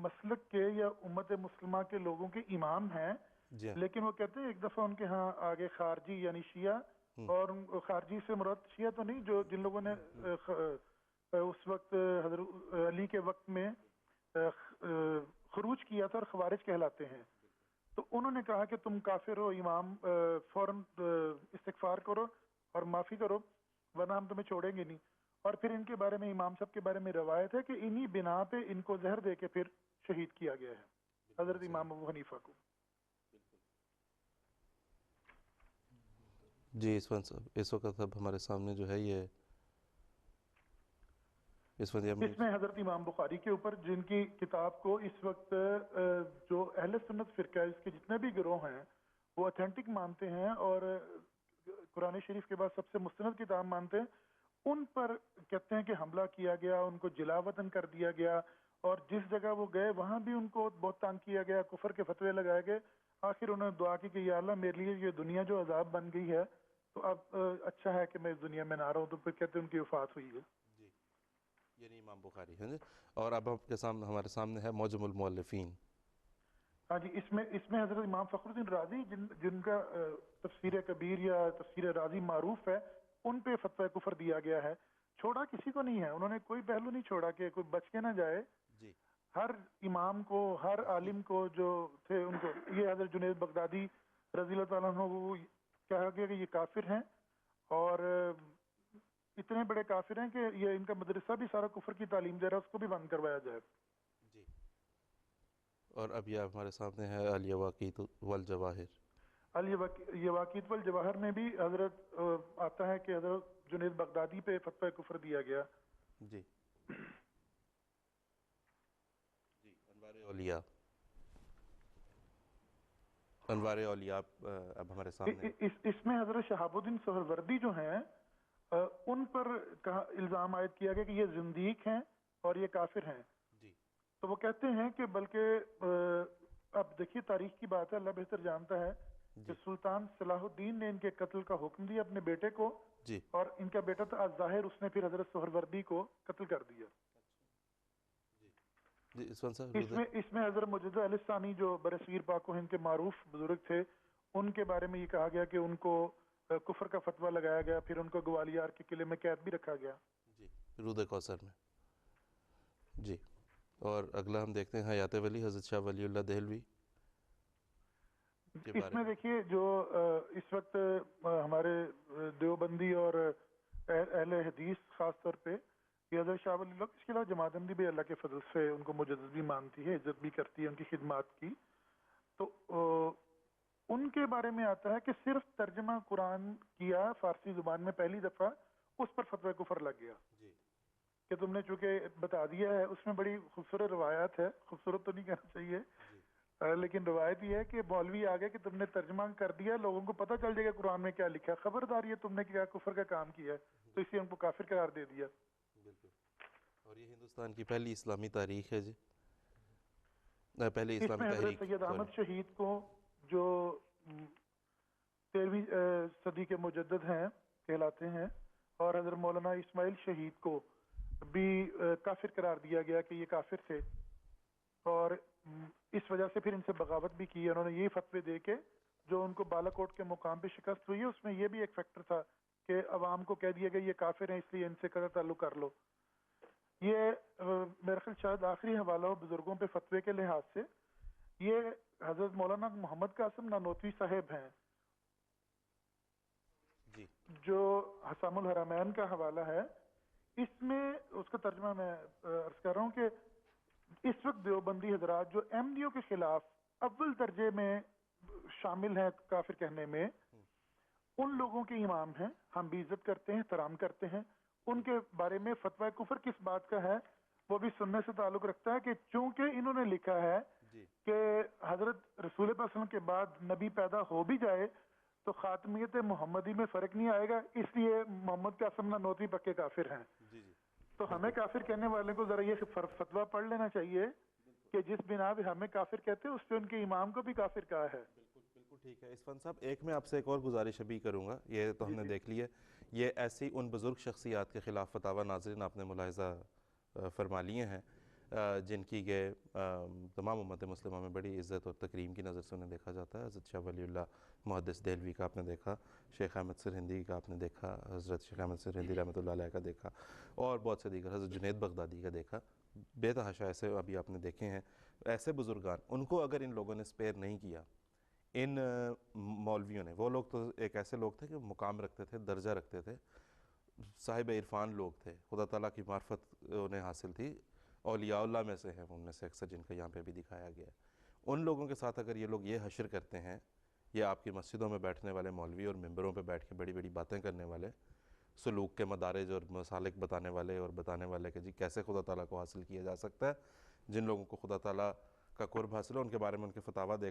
مسلک کے یا امت مسلمہ کے لوگوں کے امام ہیں، جی لیکن وہ کہتے ہیں ایک دفعہ ان کے ہاں آگے خارجی یعنی شیعہ، اور خارجی سے مراد شیعہ تو نہیں، جو جن لوگوں نے اس وقت حضرت علی کے وقت میں خروج کیا تھا اور خوارج کہلاتے ہیں، تو انہوں نے کہا کہ تم کافر ہو، امام فوراً استغفار کرو اور معافی کرو ورنہ ہم تمہیں چھوڑیں گے نہیں۔ اور پھر ان کے بارے میں امام صاحب کے بارے میں روایت ہے کہ انہی بنا پہ ان کو زہر دے کے پھر شہید کیا گیا ہے حضرت امام ابو حنیفہ کو۔ جی عثمان صاحب، اس وقت اب ہمارے سامنے جو ہے یہ اس میں حضرت امام بخاری کے اوپر جن کی کتاب کو اس وقت جو اہل سنت فرقہ اس کے جتنے بھی گروہ ہیں وہ اتھینٹک مانتے ہیں اور قرآن شریف کے بعد سب سے مستند کتاب مانتے ہیں، ان پر کہتے ہیں کہ حملہ کیا گیا، ان کو جلا وطن کر دیا گیا، اور جس جگہ وہ گئے وہاں بھی ان کو بہت تنگ کیا گیا، کفر کے فتوے لگائے گئے۔ آخر انہوں نے دعا کی کہ یا اللہ میرے لیے یہ دنیا جو عذاب بن گئی ہے تو اب اچھا ہے کہ میں اس دنیا میں نہ رہوں، تو پھر کہتے ہیں ان کی وفات ہوئی ہے۔ جی یعنی امام بخاری ہیں جی، اور اب آپ کے سامنے ہمارے سامنے ہے معجم المؤلفین۔ ہاں جی، اس میں حضرت امام فخر الدین رازی جن کا تفسیر کبیر یا تفسیر رازی معروف ہے، ان پہ فتوی کفر دیا گیا ہے۔ چھوڑا کسی کو نہیں ہے، انہوں نے کوئی پہلو نہیں چھوڑا کہ کوئی بچ کے نہ جائے۔ جی ہر امام کو، ہر عالم کو جو تھے ان کو، یہ حضرت جنید بغدادی رضی اللہ تعالیٰ عنہ کو کہا گیا کہ یہ کافر ہیں، اور اتنے بڑے کافر ہیں کہ یہ ان کا مدرسہ بھی سارا کفر کی تعلیم دے رہا ہے، اس کو بھی بند کروایا جائے۔ جی اور اب یہ ہمارے سامنے ہے الیواقیت والجواہر۔ الواقیت والجواہر میں بھی حضرت آتا ہے کہ حضرت جنید بغدادی پہ فتوی کفر دیا گیا۔ جی جی انوار اولیاء، انوار اولیاء اب ہمارے سامنے ہے۔ اس میں حضرت شہاب الدین سہروردی جو ہیں ان پر الزام عائد کیا گیا کہ یہ زندیق ہیں اور یہ کافر ہیں۔ جی تو وہ کہتے ہیں کہ بلکہ اب دیکھیے تاریخ کی بات ہے، اللہ بہتر جانتا ہے کہ سلطان صلاح الدین نے ان کے قتل کا حکم دیا اپنے بیٹے کو، جی اور ان کا بیٹا تھا الظاہر، اس نے پھر حضرت سہروردی کو قتل کر دیا۔ جی عثمان صاحب اس میں حضرت مجدد علی ثانی جو برصغیر پاک و ہند کے معروف بزرگ تھے، ان کے بارے میں یہ کہا گیا کہ ان کو کفر کا فتویٰ لگایا گیا، پھر ان کو گوالیار کے قلعے میں قید بھی رکھا گیا۔ جی رود کوثر میں۔ جی اور اگلا ہم دیکھتے ہیں حیات ولی، حضرت شاہ ولی اللہ دہلوی۔ اس میں دیکھیے جو اس وقت ہمارے دیوبندی اور اہل حدیث خاص طور پہ یہ حضرت شاہ ولی اللہ، اس کے علاوہ جماعت احمدی بھی اللہ کے فضل سے ان کو مجدد بھی مانتی ہے، عزت بھی کرتی ہے ان کی خدمات کی، تو ان کے بارے میں آتا ہے کہ صرف ترجمہ قرآن کیا فارسی زبان میں پہلی دفعہ، اس پر فتوی کفر لگ گیا کہ تم نے چونکہ بتا دیا ہے۔ اس میں بڑی خوبصورت روایات ہے، خوبصورت تو نہیں کہنا چاہیے لیکن روایت یہ ہے کہ مولوی آگے کہ تم نے ترجمہ کر دیا، لوگوں کو پتہ چل جائے گا قرآن میں کیا لکھا ہے، خبردار یہ تم نے کیا کفر کا کام کیا ہے، تو اس لیے ان کو کافر قرار دے دیا۔ بالکل، اور یہ ہندوستان کی پہلی اسلامی تاریخ ہے جی، پہلی اس اسلامی میں حضرت تحریک، سید احمد شہید کو جو 13ویں صدی کے مجدد ہیں کہلاتے ہیں، اور حضرت مولانا اسماعیل شہید کو بھی کافر قرار دیا گیا کہ یہ کافر تھے، اور اس وجہ سے پھر ان سے بغاوت بھی کی۔ انہوں نے یہ فتوے دے کے جو ان کو بالا کوٹ کے مقام پہ شکست ہوئی ہے، اس میں یہ بھی ایک فیکٹر تھا کہ عوام کو کہہ دیا گیا یہ کافر ہیں اس لیے ان سے قطع تعلق کر لو۔ یہ میرے خیال شاید آخری حوالہ ہو بزرگوں پہ فتوے کے لحاظ سے، یہ حضرت مولانا محمد قاسم نانوتوی صاحب ہیں جی جو حسام الحرمین کا حوالہ ہے، اس میں اس کا ترجمہ میں عرض کر رہا ہوں کہ اس وقت دیوبندی حضرات جو احمدیوں کے خلاف اول درجے میں شامل ہیں کافر کہنے میں، ان لوگوں کے امام ہیں، ہم بھی عزت کرتے ہیں، احترام کرتے ہیں، ان کے بارے میں فتویٰ کفر کس بات کا ہے وہ بھی سننے سے تعلق رکھتا ہے کہ چونکہ انہوں نے لکھا ہے کہ حضرت رسول پاک صلی اللہ علیہ وسلم کے بعد نبی پیدا ہو بھی جائے تو خاتمیت محمدی میں فرق نہیں آئے گا، اس لیے محمد قاسم نانوتوی پکے کافر ہیں۔ تو ہمیں کافر کہنے والے کو ذرا یہ فتویٰ پڑھ لینا چاہیے کہ جس بنا پہ ہمیں کافر کہتے ہیں اس پہ ان کے امام کو بھی کافر کہا ہے۔ بالکل ٹھیک ہے عثمان صاحب، ایک میں آپ سے ایک اور گزارش ابھی کروں گا، یہ تو ہم نے دیکھ لی ہے، یہ ایسی ان بزرگ شخصیات کے خلاف فتاویٰ ناظرین آپ نے ملاحظہ فرما لیے ہیں، جن کی کہ تمام امت مسلمہ میں بڑی عزت اور تکریم کی نظر سے انہیں دیکھا جاتا ہے. حضرت شاہ ولی اللہ محدث دہلوی کا آپ نے دیکھا, شیخ احمد سرہندی کا آپ نے دیکھا, حضرت شیخ احمد سرہندی رحمۃ اللہ علیہ کا دیکھا, اور بہت سے دیگر, حضرت جنید بغدادی کا دیکھا. بے تحاشا ایسے ابھی آپ نے دیکھے ہیں ایسے بزرگان. ان کو اگر ان لوگوں نے اسپیئر نہیں کیا, ان مولویوں نے, وہ لوگ تو ایک ایسے لوگ تھے کہ مقام رکھتے تھے, درجہ رکھتے تھے, صاحب عرفان لوگ تھے, خدا تعالیٰ کی معرفت انہیں حاصل تھی, اولیاء اللہ میں سے ہیں ان میں سے اکثر, جن کا یہاں پہ بھی دکھایا گیا ہے. ان لوگوں کے ساتھ اگر یہ لوگ یہ حشر کرتے ہیں, یہ آپ کی مسجدوں میں بیٹھنے والے مولوی اور ممبروں پہ بیٹھ کے بڑی بڑی باتیں کرنے والے, سلوک کے مدارج اور مسالک بتانے والے, اور بتانے والے کہ جی کیسے خدا تعالیٰ کو حاصل کیا جا سکتا ہے, جن لوگوں کو خدا تعالیٰ کا قرب حاصل ہے ان کے بارے میں ان کے فتاویٰ دیکھ